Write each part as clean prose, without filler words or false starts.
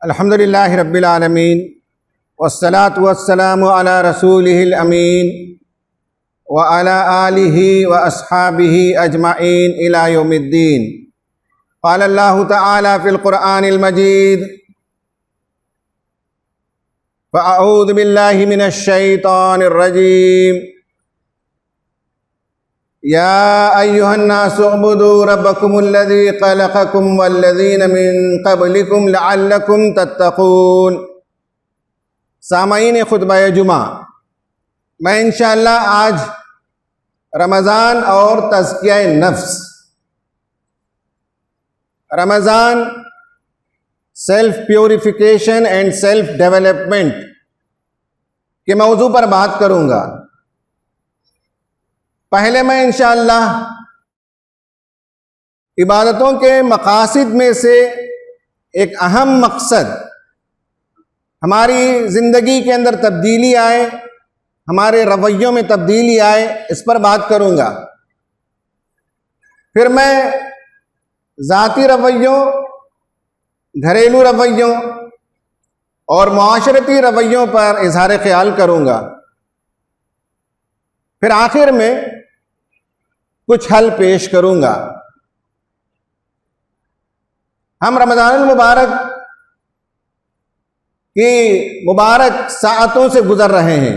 अल्हम्दुलिल्लाहि रब्बिल आलमीन वस्सलातु वस्सलामु अला रसूलिहिल अमीन व अला आलिहि व अस्हाबिहि अजमाइन इला यौमिद्दीन। क़ाल अल्लाहु तआला फ़िल क़ुरआनिल मजीद फ़अऊज़ु बिल्लाहि मिनश शैतानिर रजीम। या अय्युहन्नासु उअ्बुदू रब्बकुमुल्लज़ी ख़लक़कुम वल्लज़ीना मिन क़ब्लिकुम लअल्लकुम तत्तक़ून। सामाईन खुतबा जुमा, मैं इंशाअल्लाह आज रमज़ान और तज़किया नफ्स, Ramzan self purification and self development के मौजू पर बात करूँगा। पहले मैं इंशाअल्लाह इबादतों के मकासिद में से एक अहम मकसद हमारी ज़िंदगी के अंदर तब्दीली आए, हमारे रवैयों में तब्दीली आए, इस पर बात करूँगा। फिर मैं ज़ाती रवैयों, घरेलू रवैयों और मुआशरती रवैयों पर इज़हार ख्याल करूँगा। फिर आखिर में कुछ हल पेश करूँगा। हम रमज़ानुल मुबारक की मुबारक साअतों से गुज़र रहे हैं।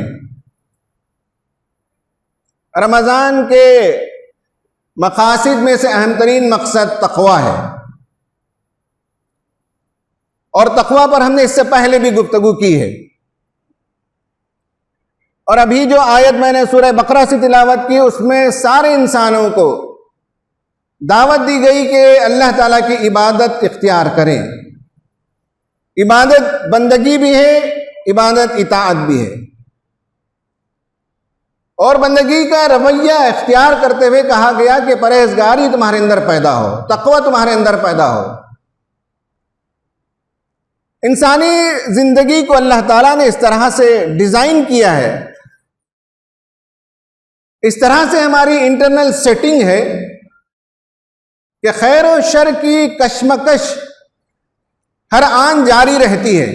रमज़ान के मकासिद में से अहम तरीन मकसद तक़वा है, और तक़वा पर हमने इससे पहले भी गुफ्तगू की है। और अभी जो आयत मैंने सूरह बकरा से तिलावत की, उसमें सारे इंसानों को दावत दी गई कि अल्लाह ताला की इबादत इख्तियार करें। इबादत बंदगी भी है, इबादत इताअत भी है। और बंदगी का रवैया इख्तियार करते हुए कहा गया कि परहेजगारी तुम्हारे अंदर पैदा हो, तक़वा तुम्हारे अंदर पैदा हो। इंसानी जिंदगी को अल्लाह ताला ने इस तरह से डिजाइन किया है, इस तरह से हमारी इंटरनल सेटिंग है कि खैर और शर की कशमकश हर आन जारी रहती है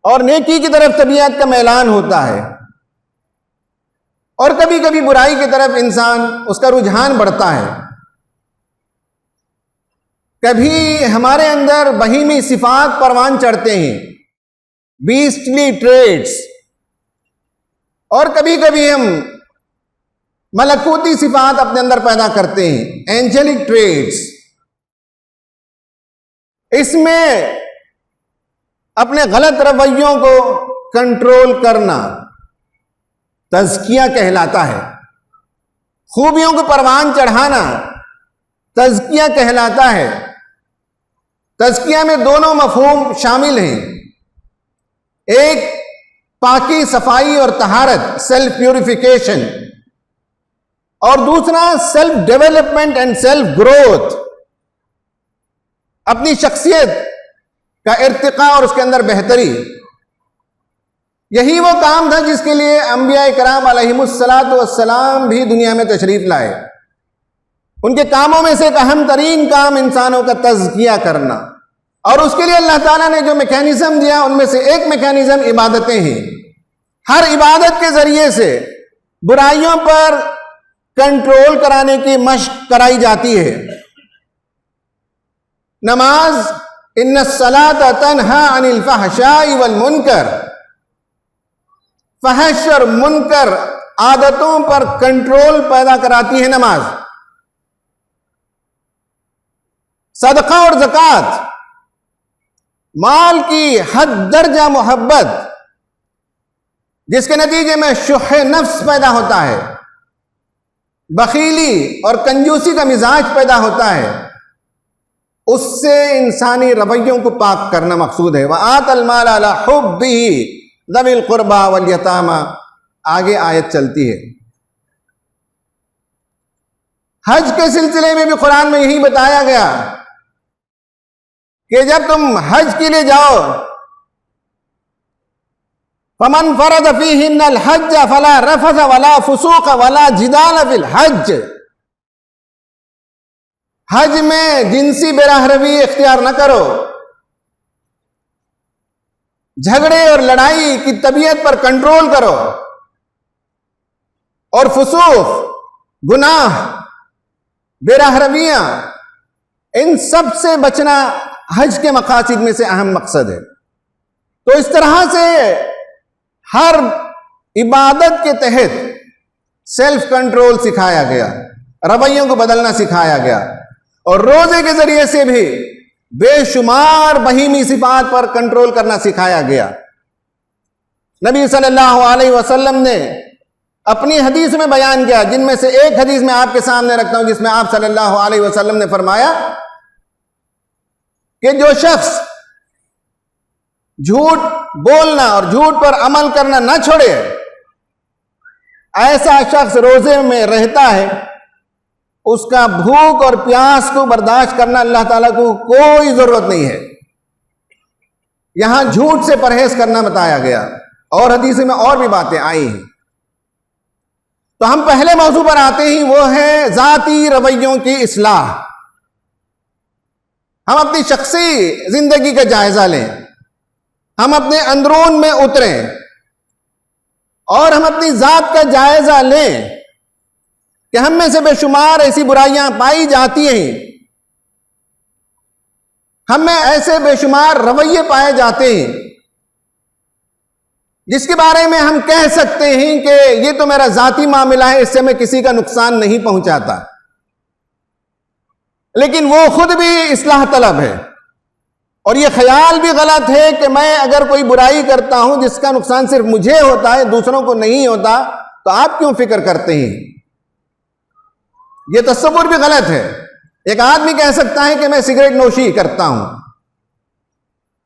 और नेकी की तरफ तबीयत का मैलान होता है, और कभी कभी बुराई की तरफ इंसान उसका रुझान बढ़ता है। कभी हमारे अंदर बहीमी सिफात परवान चढ़ते हैं, बीस्टली ट्रेड्स, और कभी कभी हम मलकूती सिफात अपने अंदर पैदा करते हैं, एंजेलिक ट्रेड्स। इसमें अपने गलत रवैयों को कंट्रोल करना तज़किया कहलाता है। खूबियों को परवान चढ़ाना तज़किया कहलाता है। तज़किया में दोनों मफ़हूम शामिल हैं, एक पाकी, सफाई और तहारत, सेल्फ प्यूरिफिकेशन, और दूसरा self development and self growth, अपनी शख्सियत का इर्तिका और उसके अंदर बेहतरी। यही वो काम था जिसके लिए अंबिया इकराम अलैहिमुस्सलातु वस्सलाम भी दुनिया में तशरीफ लाए। उनके कामों में से एक अहम तरीन काम इंसानों का तज़किया करना, और उसके लिए अल्लाह ताला ने जो मैकेनिज्म दिया उनमें से एक मैकेनिज्म इबादतें हैं। हर इबादत के जरिए से बुराइयों पर कंट्रोल कराने की मशक कराई जाती है। नमाज, इन्नस्सलात तन्हा अनिल फहशाई वल मुनकर, फहश और मुनकर आदतों पर कंट्रोल पैदा कराती है नमाज। सदका और ज़कात, माल की हद दर्जा मोहब्बत, जिसके नतीजे में शुह नफ्स पैदा होता है, बखीली और कंजूसी का मिजाज पैदा होता है, उससे इंसानी रवैयों को पाक करना मकसूद है। वह आतल माल अला हुब्बिही ज़विल क़ुरबा वल यतामा, आगे आयत चलती है। हज के सिलसिले में भी कुरान में यही बताया गया कि जब तुम हज के लिए जाओ, फमन फरद फीहिन्नल हज्ज फला रफस वला फुसूक वला जिदाल फिल हज, हज में जिनसी बेराहरवी इख्तियार न करो, झगड़े और लड़ाई की तबीयत पर कंट्रोल करो, और फुसूक, गुनाह, बेराहरवियां, इन सब से बचना हज के मकासद में से अहम मकसद है। तो इस तरह से हर इबादत के तहत सेल्फ कंट्रोल सिखाया गया, रवैयों को बदलना सिखाया गया, और रोजे के जरिए से भी बेशुमार बहीमी सिफात पर कंट्रोल करना सिखाया गया। नबी सल्लल्लाहु अलैहि वसल्लम ने अपनी हदीस में बयान किया, जिनमें से एक हदीस मैं आपके सामने रखता हूं, जिसमें आप सल्लल्लाहु अलैहि वसल्लम ने फरमाया कि जो शख्स झूठ बोलना और झूठ पर अमल करना न छोड़े, ऐसा शख्स रोजे में रहता है, उसका भूख और प्यास को बर्दाश्त करना अल्लाह ताला को कोई जरूरत नहीं है। यहां झूठ से परहेज करना बताया गया, और हदीस में और भी बातें आई हैं। तो हम पहले मौजू पर आते ही, वो है जाती रवैयों की इस्लाह। हम अपनी शख्सी जिंदगी का जायजा लें, हम अपने अंदरून में उतरें, और हम अपनी जात का जायजा लें कि हम में से बेशुमार ऐसी बुराइयां पाई जाती हैं, हम में ऐसे बेशुमार रवैये पाए जाते हैं जिसके बारे में हम कह सकते हैं कि ये तो मेरा जाती मामला है, इससे मैं किसी का नुकसान नहीं पहुंचाता, लेकिन वो खुद भी इस्लाह तलब है। और ये ख्याल भी गलत है कि मैं अगर कोई बुराई करता हूं जिसका नुकसान सिर्फ मुझे होता है, दूसरों को नहीं होता, तो आप क्यों फिक्र करते हैं। ये तस्वुर भी गलत है। एक आदमी कह सकता है कि मैं सिगरेट नोशी करता हूं,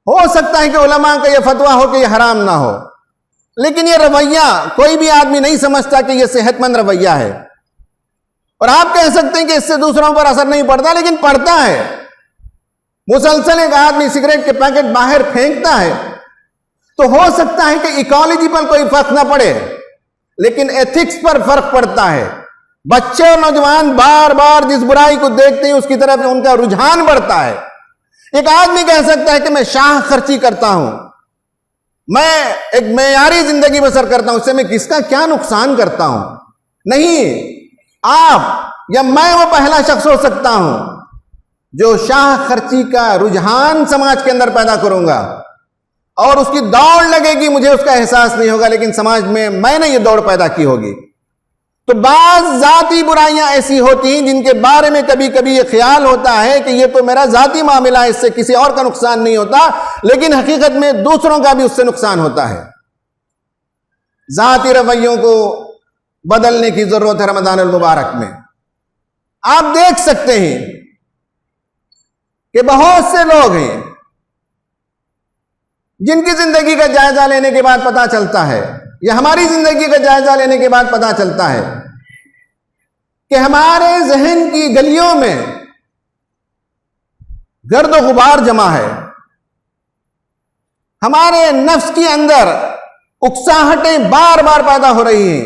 हो सकता है कि उलमा का यह फतवा हो कि यह हराम ना हो, लेकिन यह रवैया कोई भी आदमी नहीं समझता कि यह सेहतमंद रवैया है। और आप कह सकते हैं कि इससे दूसरों पर असर नहीं पड़ता, लेकिन पड़ता है। मुसलसल एक आदमी सिगरेट के पैकेट बाहर फेंकता है, तो हो सकता है कि इकोलॉजी पर कोई फर्क ना पड़े, लेकिन एथिक्स पर फर्क पड़ता है। बच्चे और नौजवान बार बार जिस बुराई को देखते हैं उसकी तरफ उनका रुझान बढ़ता है। एक आदमी कह सकता है कि मैं शाह खर्ची करता हूं, मैं एक मेयारी जिंदगी बसर करता हूं, उससे मैं किसका क्या नुकसान करता हूं। नहीं, आप या मैं वो पहला शख्स हो सकता हूं जो शाह खर्ची का रुझान समाज के अंदर पैदा करूंगा, और उसकी दौड़ लगेगी, मुझे उसका एहसास नहीं होगा, लेकिन समाज में मैंने ये दौड़ पैदा की होगी। तो बाज जाती बुराइयां ऐसी होती हैं जिनके बारे में कभी कभी ये ख्याल होता है कि ये तो मेरा जाती मामला है, इससे किसी और का नुकसान नहीं होता, लेकिन हकीकत में दूसरों का भी उससे नुकसान होता है। जाती रवैयों को बदलने की जरूरत है रमजान अल मुबारक में। आप देख सकते हैं कि बहुत से लोग हैं जिनकी जिंदगी का जायजा लेने के बाद पता चलता है, या हमारी जिंदगी का जायजा लेने के बाद पता चलता है कि हमारे जहन की गलियों में गर्द गुबार जमा है, हमारे नफ्स के अंदर उकसाहटें बार बार पैदा हो रही हैं,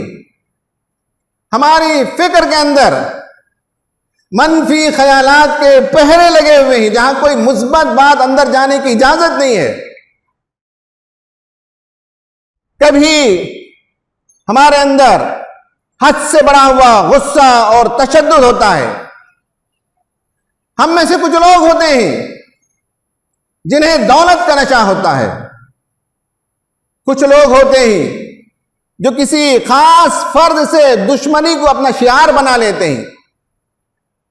हमारी फिक्र के अंदर मनफी ख्यालात के पहरे लगे हुए हैं, जहां कोई मुस्बत बात अंदर जाने की इजाजत नहीं है। कभी हमारे अंदर हद से बढ़ा हुआ गुस्सा और तशद्दुद होता है। हम में से कुछ लोग होते हैं जिन्हें दौलत का नशा होता है, कुछ लोग होते हैं जो किसी खास फर्द से दुश्मनी को अपना शियार बना लेते हैं,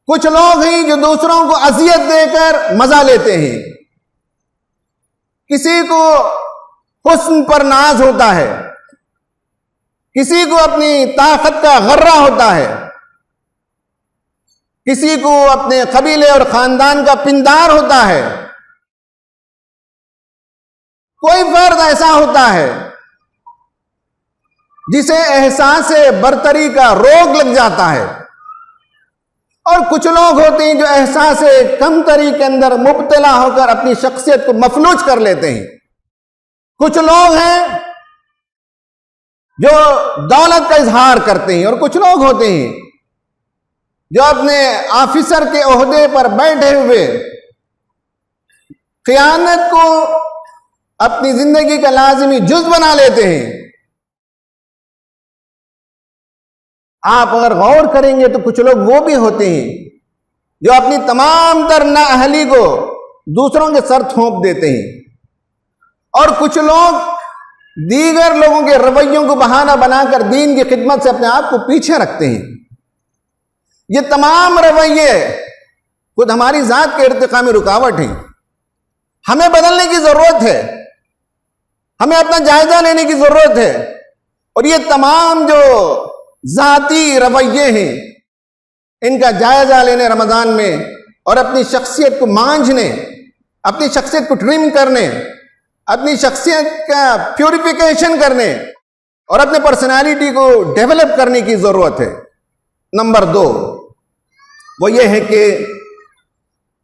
कुछ लोग हैं जो दूसरों को अजियत देकर मजा लेते हैं, किसी को हुस्न पर नाज होता है, किसी को अपनी ताकत का गर्रा होता है, किसी को अपने कबीले और खानदान का पिंदार होता है, कोई फर्द ऐसा होता है जिसे एहसास बरतरी का रोग लग जाता है, और कुछ लोग होते हैं जो एहसास कमतरी के अंदर मुब्तला होकर अपनी शख्सियत को मफलूज कर लेते हैं। कुछ लोग हैं जो दौलत का इजहार करते हैं, और कुछ लोग होते हैं जो अपने ऑफिसर के ओहदे पर बैठे हुए खयानत को अपनी जिंदगी का लाजिमी जुज बना लेते हैं। आप अगर गौर करेंगे तो कुछ लोग वो भी होते हैं जो अपनी तमाम तर नाअहली को दूसरों के सर थोप देते हैं, और कुछ लोग दीगर लोगों के रवैयों को बहाना बनाकर दीन की खिदमत से अपने आप को पीछे रखते हैं। ये तमाम रवैये खुद हमारी जात के इर्तिका में रुकावट हैं। हमें बदलने की जरूरत है, हमें अपना जायजा लेने की जरूरत है, और ये तमाम जो जाती रवैये हैं इनका जायजा लेने रमजान में और अपनी शख्सियत को मांझने, अपनी शख्सियत को ट्रिम करने, अपनी शख्सियत का प्यूरिफिकेशन करने और अपने पर्सनालिटी को डेवलप करने की जरूरत है। नंबर 2 वो ये है कि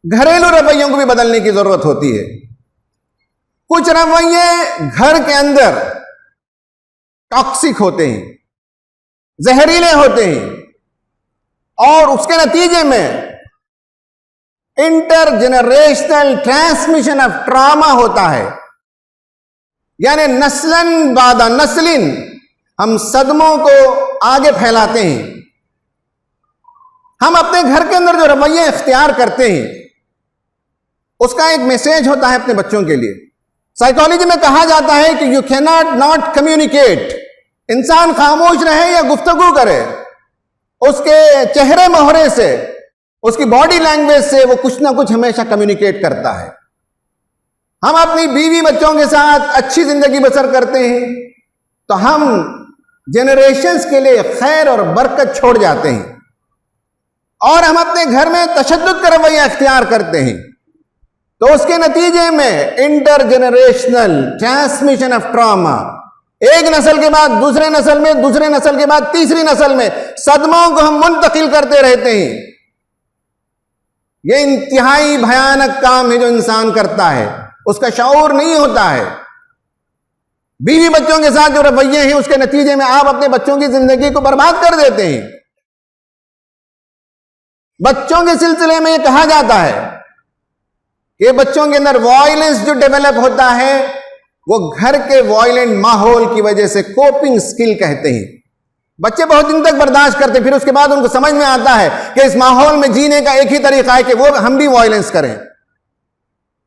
घरेलू रवैयों को भी बदलने की जरूरत होती है। कुछ रवैये घर के अंदर टॉक्सिक होते हैं, जहरीले होते हैं, और उसके नतीजे में इंटरजेनरेशनल ट्रांसमिशन ऑफ ट्रॉमा होता है। यानी नस्लन बादा नस्लिन हम सदमों को आगे फैलाते हैं। हम अपने घर के अंदर जो रवैये इख्तियार करते हैं उसका एक मैसेज होता है अपने बच्चों के लिए। साइकोलॉजी में कहा जाता है कि यू कैन नॉट कम्युनिकेट, इंसान खामोश रहे या गुफ्तगू करे, उसके चेहरे मोहरे से, उसकी बॉडी लैंग्वेज से वो कुछ ना कुछ हमेशा कम्युनिकेट करता है। हम अपनी बीवी बच्चों के साथ अच्छी जिंदगी बसर करते हैं तो हम जेनरेशंस के लिए खैर और बरकत छोड़ जाते हैं, और हम अपने घर में तशद्दुद का रवैया इख्तियार करते हैं तो उसके नतीजे में इंटरजेनरेशनल ट्रांसमिशन ऑफ ट्रॉमा, एक नस्ल के बाद दूसरे नस्ल में, दूसरे नस्ल के बाद तीसरी नस्ल में सदमों को हम मुंतकिल करते रहते हैं। यह इंतहाई भयानक काम है जो इंसान करता है, उसका शऊर नहीं होता है। बीवी बच्चों के साथ जो रवैये हैं उसके नतीजे में आप अपने बच्चों की जिंदगी को बर्बाद कर देते हैं। बच्चों के सिलसिले में यह कहा जाता है कि बच्चों के अंदर वायलेंस जो डेवलप होता है वो घर के वायलेंट माहौल की वजह से कोपिंग स्किल कहते हैं। बच्चे बहुत दिन तक बर्दाश्त करते, फिर उसके बाद उनको समझ में आता है कि इस माहौल में जीने का एक ही तरीका है कि वो हम भी वायलेंस करें,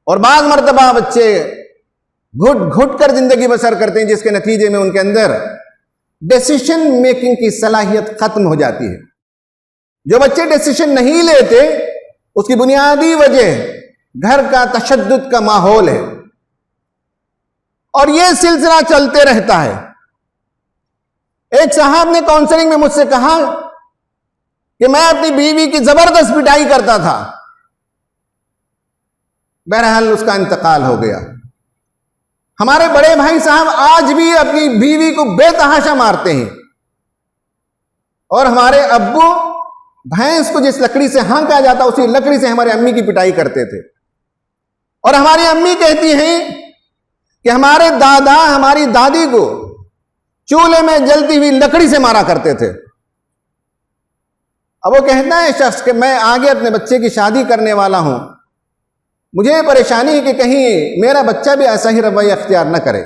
और बाद मर्तबा बच्चे घुट घुट कर जिंदगी बसर करते हैं, जिसके नतीजे में उनके अंदर डिसीजन मेकिंग की सलाहियत खत्म हो जाती है। जो बच्चे डिसीजन नहीं लेते उसकी बुनियादी वजह घर का तशद्दुद का माहौल है, और यह सिलसिला चलते रहता है। एक साहब ने काउंसलिंग में मुझसे कहा कि मैं अपनी बीवी की जबरदस्त पिटाई करता था, बहरहाल उसका इंतकाल हो गया। हमारे बड़े भाई साहब आज भी अपनी बीवी को बेतहाशा मारते हैं, और हमारे अब्बू भैंस को जिस लकड़ी से हाँका जाता उसी लकड़ी से हमारे अम्मी की पिटाई करते थे। और हमारी अम्मी कहती हैं कि हमारे दादा हमारी दादी को चूल्हे में जलती हुई लकड़ी से मारा करते थे। अब वो कहता है शख्स कि मैं आगे अपने बच्चे की शादी करने वाला हूं, मुझे परेशानी है कि कहीं मेरा बच्चा भी ऐसा ही रवैया अख्तियार न करे।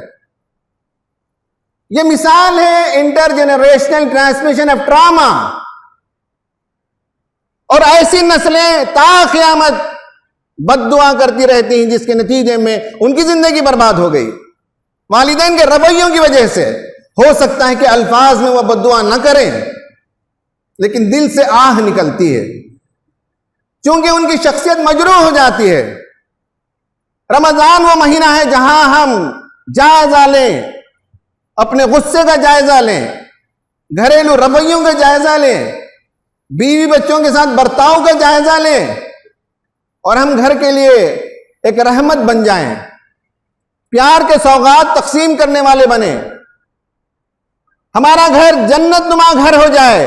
यह मिसाल है इंटरजेनरेशनल ट्रांसमिशन ऑफ ट्रॉमा, और ऐसी नस्लें ता क़यामत बद्दुआ करती रहती हैं जिसके नतीजे में उनकी जिंदगी बर्बाद हो गई। वालिदैन के रवैयों की वजह से हो सकता है कि अल्फाज में वह बद्दुआ न करें, लेकिन दिल से आह निकलती है, क्योंकि उनकी शख्सियत मजरूह हो जाती है। रमजान वो महीना है जहां हम जायजा लें, अपने गुस्से का जायजा लें, घरेलू रवैयों का जायजा लें, बीवी बच्चों के साथ बर्ताव का जायजा लें, और हम घर के लिए एक रहमत बन जाएं, प्यार के सौगात तकसीम करने वाले बने, हमारा घर जन्नत नुमा घर हो जाए।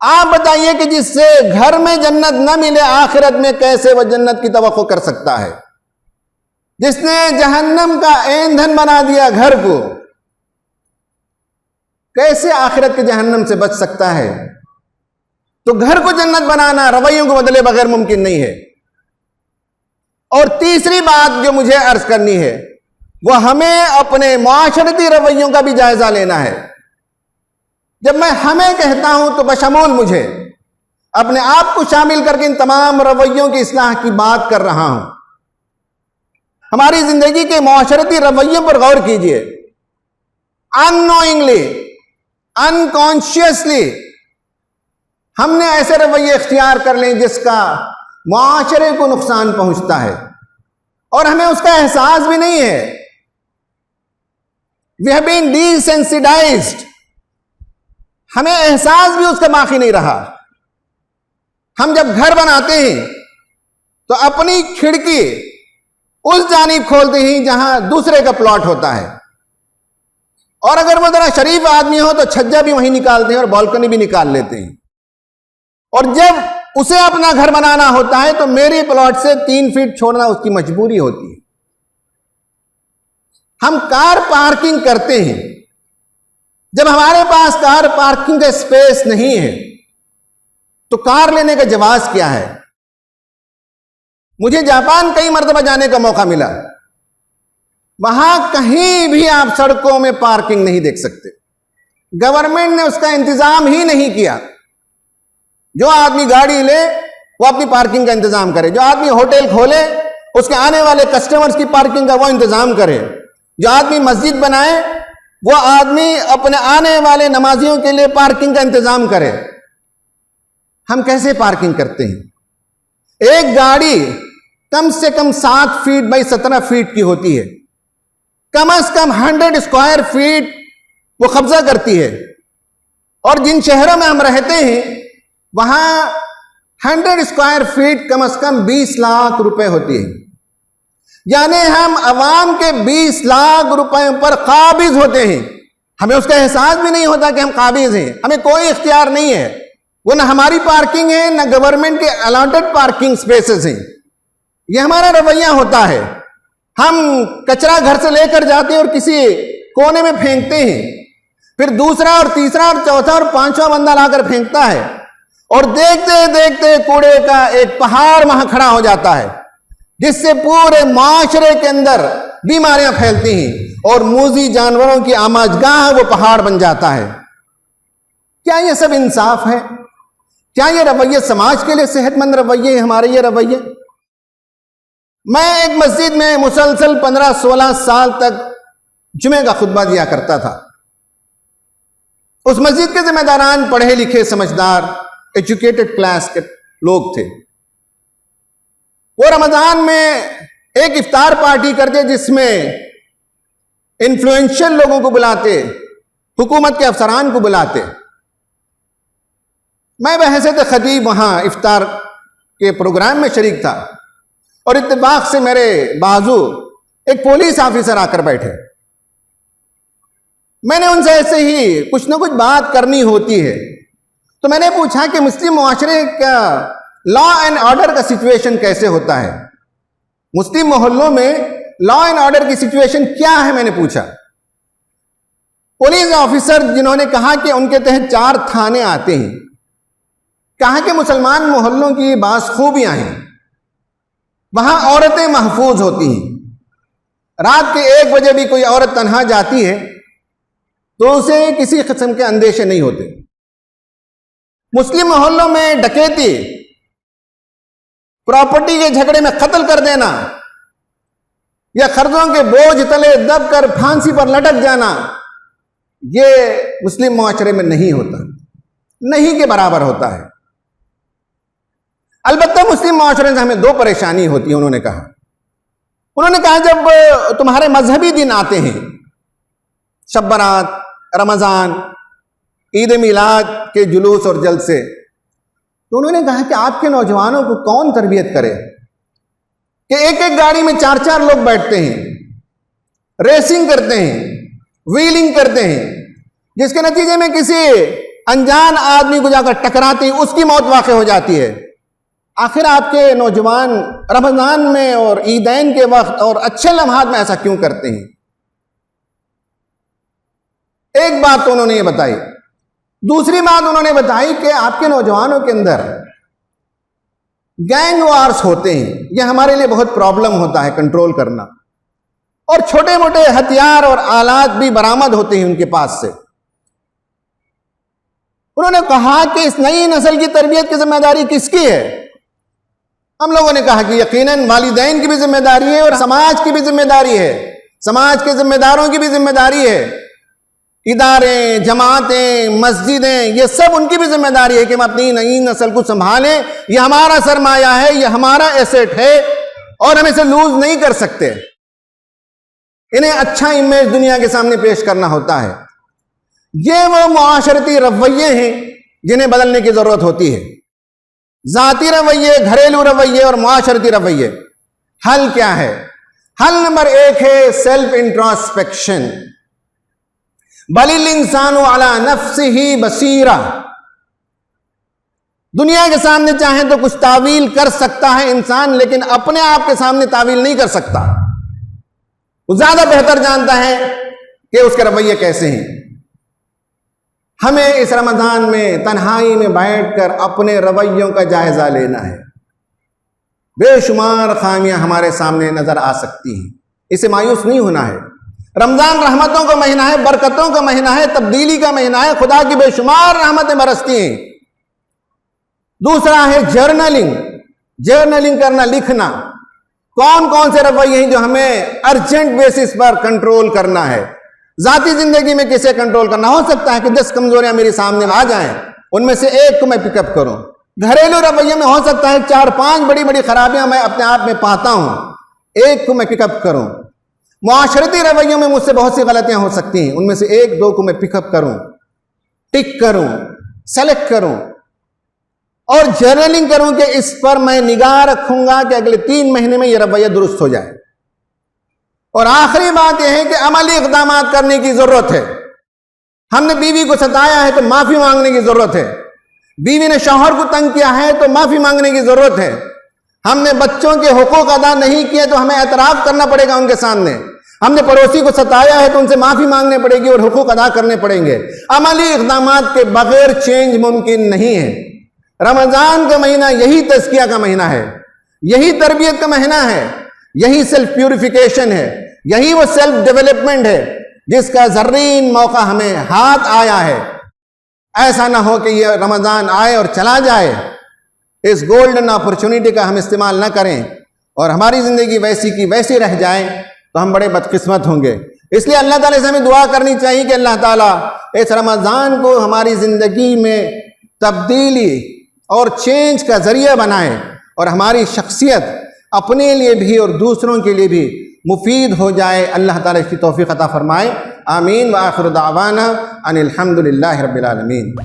आप बताइए कि जिससे घर में जन्नत न मिले आखिरत में कैसे वह जन्नत की तवक्को कर सकता है? जिसने जहन्नम का ईंधन बना दिया घर को, कैसे आखिरत के जहन्नम से बच सकता है? तो घर को जन्नत बनाना रवैयों को बदले बगैर मुमकिन नहीं है। और तीसरी बात जो मुझे अर्ज करनी है, वह हमें अपने मुआशरती रवैयों का भी जायजा लेना है। जब मैं हमें कहता हूं तो बशमूल मुझे अपने आप को शामिल करके इन तमाम रवैयों की इस्लाह की बात कर रहा हूं। हमारी जिंदगी के मुआशरती रवैयों पर गौर कीजिए। अननोइंगली, अनकॉन्शियसली हमने ऐसे रवैये इख्तियार कर लें जिसका मुआशरे को नुकसान पहुंचता है और हमें उसका एहसास भी नहीं है। वी हैव बीन डिसेंसिटाइज्ड, हमें एहसास भी उसका बाकी नहीं रहा। हम जब घर बनाते हैं तो अपनी खिड़की उस जानिब खोलते हैं जहां दूसरे का प्लॉट होता है, और अगर वो जरा शरीफ आदमी हो तो छज्जा भी वहीं निकालते हैं और बालकनी भी निकाल लेते हैं। और जब उसे अपना घर बनाना होता है तो मेरे प्लॉट से 3 फीट छोड़ना उसकी मजबूरी होती है। हम कार पार्किंग करते हैं, जब हमारे पास कार पार्किंग का स्पेस नहीं है तो कार लेने का जवाब क्या है। मुझे जापान कई मर्तबा जाने का मौका मिला, वहां कहीं भी आप सड़कों में पार्किंग नहीं देख सकते। गवर्नमेंट ने उसका इंतजाम ही नहीं किया। जो आदमी गाड़ी ले वो अपनी पार्किंग का इंतजाम करे, जो आदमी होटल खोले उसके आने वाले कस्टमर्स की पार्किंग का वो इंतजाम करे, जो आदमी मस्जिद बनाए वो आदमी अपने आने वाले नमाजियों के लिए पार्किंग का इंतजाम करे। हम कैसे पार्किंग करते हैं? एक गाड़ी कम से कम 7 फीट बाई 17 फीट की होती है, कम से कम 100 स्क्वायर फीट वो कब्जा करती है। और जिन शहरों में हम रहते हैं वहां 100 स्क्वायर फीट कम से कम 20 लाख रुपए होती है। यानी हम अवाम के 20 लाख रुपए पर काबिज होते हैं। हमें उसका एहसास भी नहीं होता कि हम काबिज हैं, हमें कोई इख्तियार नहीं है। वो ना हमारी पार्किंग है ना गवर्नमेंट के अलॉटेड पार्किंग स्पेसेस हैं। ये हमारा रवैया होता है। हम कचरा घर से लेकर जाते हैं और किसी कोने में फेंकते हैं, फिर दूसरा और तीसरा और चौथा और पांचवा बंदा लाकर फेंकता है, और देखते देखते कूड़े का एक पहाड़ वहां खड़ा हो जाता है, जिससे पूरे माशरे के अंदर बीमारियां फैलती हैं और मूजी जानवरों की आमाजगाह वो पहाड़ बन जाता है। क्या ये सब इंसाफ है? क्या ये रवैये समाज के लिए सेहतमंद रवैये हैं? हमारे ये रवैये। मैं एक मस्जिद में मुसलसल 15-16 साल तक जुमे का खुतबा दिया करता था। उस मस्जिद के जिम्मेदारान पढ़े लिखे समझदार एजुकेटेड क्लास के लोग थे। वो रमजान में एक इफ्तार पार्टी करते जिसमें इन्फ्लुएंशियल लोगों को बुलाते, हुकूमत के अफसरान को बुलाते। मैं बहैसियत खतीब वहां इफ्तार के प्रोग्राम में शरीक था और इत्तेफाक से मेरे बाजू एक पुलिस ऑफिसर आकर बैठे। मैंने उनसे ऐसे ही कुछ ना कुछ बात करनी होती है तो मैंने पूछा कि मुस्लिम मुआशरे का लॉ एंड ऑर्डर का सिचुएशन कैसे होता है, मुस्लिम मोहल्लों में लॉ एंड ऑर्डर की सिचुएशन क्या है, मैंने पूछा। पुलिस ऑफिसर जिन्होंने कहा कि उनके तहत 4 थाने आते हैं, कहा कि मुसलमान मोहल्लों की बास खूबियां हैं, वहां औरतें महफूज होती हैं। रात के 1 बजे भी कोई औरत तन्हा जाती है तो उसे किसी किस्म के अंदेशे नहीं होते। मुस्लिम मोहल्लों में डकैती, प्रॉपर्टी के झगड़े में कत्ल कर देना या कर्जों के बोझ तले दबकर फांसी पर लटक जाना, ये मुस्लिम मुआशरे में नहीं होता, नहीं के बराबर होता है। अलबत्ता मुस्लिम मुआशरे से हमें 2 परेशानी होती है। उन्होंने कहा जब तुम्हारे मजहबी दिन आते हैं, शब बारात, रमजान, ईद मिलाद के जुलूस और जलसे, तो उन्होंने कहा कि आपके नौजवानों को कौन तरबियत करे कि एक एक गाड़ी में 4-4 लोग बैठते हैं, रेसिंग करते हैं, व्हीलिंग करते हैं, जिसके नतीजे में किसी अनजान आदमी को जाकर टकराते हैं, उसकी मौत वाक़ हो जाती है। आखिर आपके नौजवान रमजान में और ईदैन के वक्त और अच्छे लम्हात में ऐसा क्यों करते हैं? एक बात तो उन्होंने ये बताई दूसरी बात उन्होंने बताई कि आपके नौजवानों के अंदर गैंग वार्स होते हैं, यह हमारे लिए बहुत प्रॉब्लम होता है कंट्रोल करना, और छोटे मोटे हथियार और आलात भी बरामद होते हैं उनके पास से। उन्होंने कहा कि इस नई नस्ल की तरबियत की जिम्मेदारी किसकी है? हम लोगों ने कहा कि यकीनन वालिदैन की भी जिम्मेदारी है और समाज की भी जिम्मेदारी है, समाज के जिम्मेदारों की भी जिम्मेदारी है। इदारे, जमातें, मस्जिदें, ये सब उनकी भी जिम्मेदारी है कि हम अपनी नई नस्ल को संभालें। यह हमारा सरमाया है, यह हमारा एसेट है और हम इसे लूज नहीं कर सकते। इन्हें अच्छा इमेज दुनिया के सामने पेश करना होता है। ये वो मुआशरती रवैये हैं जिन्हें बदलने की जरूरत होती है। जाती रवैये, घरेलू रवैये और मुआशरती रवैये। हल क्या है? हल नंबर 1 है सेल्फ इंट्रोस्पेक्शन। बलिल इंसानु अला नफ्सिही बसीरा। दुनिया के सामने चाहे तो कुछ तावील कर सकता है इंसान, लेकिन अपने आप के सामने तावील नहीं कर सकता। वो ज्यादा बेहतर जानता है कि उसके रवैये कैसे हैं। हमें इस रमजान में तन्हाई में बैठकर अपने रवैयों का जायजा लेना है। बेशुमार खामियां हमारे सामने नजर आ सकती हैं, इसे मायूस नहीं होना है। रमजान रहमतों का महीना है, बरकतों का महीना है, तब्दीली का महीना है, खुदा की बेशुमार रहमतें बरसती हैं। दूसरा है जर्नलिंग। जर्नलिंग करना, लिखना। कौन कौन से रवैये हैं जो हमें अर्जेंट बेसिस पर कंट्रोल करना है। जाती जिंदगी में किसे कंट्रोल करना? हो सकता है कि 10 कमजोरियां मेरे सामने आ जाएं, उनमें से एक को मैं पिकअप करूं। घरेलू रवैये में हो सकता है 4-5 बड़ी बड़ी खराबियां मैं अपने आप में पाता हूं, एक को मैं पिकअप करूं। मुआशरती रवैयों में मुझसे बहुत सी गलतियां हो सकती हैं, उनमें से 1-2 को मैं पिकअप करूं, टिक करूं, सेलेक्ट करूं और जर्नलिंग करूं कि इस पर मैं निगाह रखूंगा कि अगले 3 महीने में यह रवैया दुरुस्त हो जाए। और आखिरी बात यह है कि अमली इक़दाम करने की जरूरत है। हमने बीवी को सताया है तो माफी मांगने की जरूरत है। बीवी ने शौहर को तंग किया है तो माफी मांगने की जरूरत है। हमने बच्चों के हुकूक अदा नहीं किए तो हमें एतराफ करना पड़ेगा उनके सामने। हमने पड़ोसी को सताया है तो उनसे माफी मांगनी पड़ेगी और हुकूक अदा करने पड़ेंगे। अमली इक़दाम के बगैर चेंज मुमकिन नहीं है। रमजान का महीना यही तज़किया का महीना है, यही तरबियत का महीना है, यही सेल्फ प्यूरिफिकेशन है, यही वो सेल्फ डेवलपमेंट है जिसका जर्रीन मौका हमें हाथ आया है। ऐसा ना हो कि यह रमजान आए और चला जाए। इस गोल्डन अपॉर्चुनिटी का हम इस्तेमाल ना करें और हमारी जिंदगी वैसी की वैसी रह जाए तो हम बड़े बदकिस्मत होंगे। इसलिए अल्लाह ताला से हमें दुआ करनी चाहिए कि अल्लाह ताला इस रमजान को हमारी जिंदगी में तब्दीली और चेंज का जरिया बनाए और हमारी शख्सियत अपने लिए भी और दूसरों के लिए भी मुफीद हो जाए। अल्लाह ताला इसकी तौफीक अता फरमाए। आमीन व आखिर दावाना अनिल हम्दुलिल्लाहि रब्बिल आलमीन।